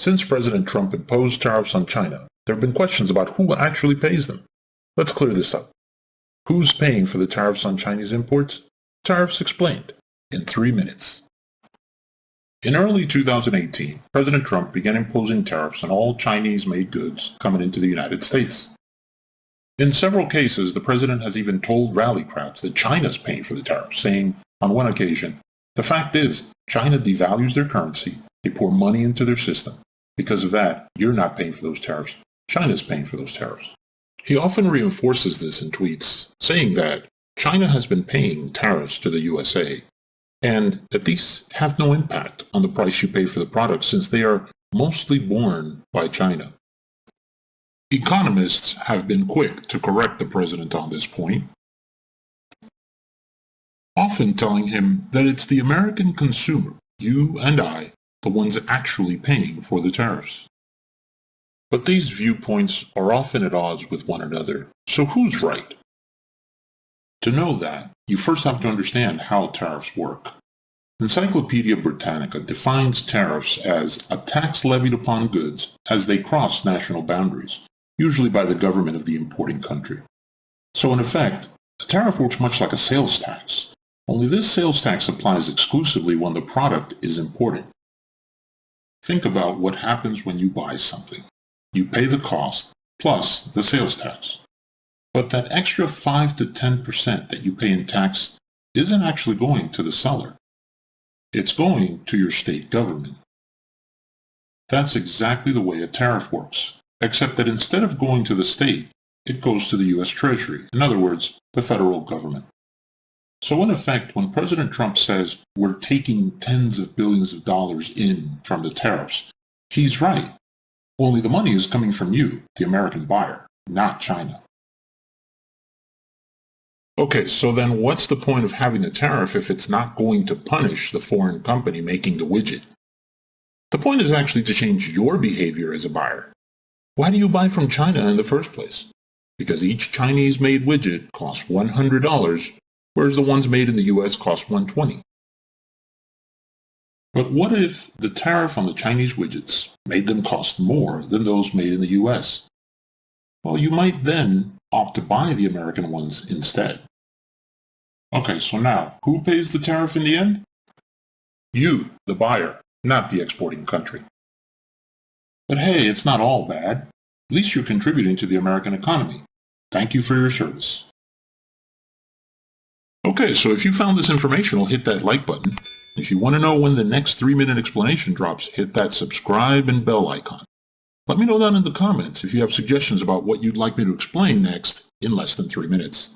Since President Trump imposed tariffs on China, there have been questions about who actually pays them. Let's clear this up. Who's paying for the tariffs on Chinese imports? Tariffs explained in 3 minutes. In early 2018, President Trump began imposing tariffs on all Chinese-made goods coming into the United States. In several cases, the president has even told rally crowds that China's paying for the tariffs, saying, on one occasion, "The fact is, China devalues their currency, they pour money into their system. Because of that, you're not paying for those tariffs. China's paying for those tariffs." He often reinforces this in tweets, saying that China has been paying tariffs to the USA, and that these have no impact on the price you pay for the product since they are mostly borne by China. Economists have been quick to correct the president on this point, often telling him that it's the American consumer, you and I, the ones actually paying for the tariffs. But these viewpoints are often at odds with one another, so who's right? To know that, you first have to understand how tariffs work. Encyclopedia Britannica defines tariffs as a tax levied upon goods as they cross national boundaries, usually by the government of the importing country. So in effect, a tariff works much like a sales tax, only this sales tax applies exclusively when the product is imported. Think about what happens when you buy something. You pay the cost plus the sales tax. But that extra 5 to 10% that you pay in tax isn't actually going to the seller. It's going to your state government. That's exactly the way a tariff works, except that instead of going to the state, it goes to the U.S. Treasury, in other words, the federal government. So in effect, when President Trump says we're taking tens of billions of dollars in from the tariffs, he's right. Only the money is coming from you, the American buyer, not China. Okay, so then what's the point of having a tariff if it's not going to punish the foreign company making the widget? The point is actually to change your behavior as a buyer. Why do you buy from China in the first place? Because each Chinese-made widget costs $100, whereas the ones made in the US cost $120. But what if the tariff on the Chinese widgets made them cost more than those made in the US? Well, you might then opt to buy the American ones instead. Okay, so now, who pays the tariff in the end? You, the buyer, not the exporting country. But hey, it's not all bad. At least you're contributing to the American economy. Thank you for your service. Okay, so if you found this informational, hit that like button. If you want to know when the next 3-minute explanation drops, hit that subscribe and bell icon. Let me know down in the comments if you have suggestions about what you'd like me to explain next in less than 3 minutes.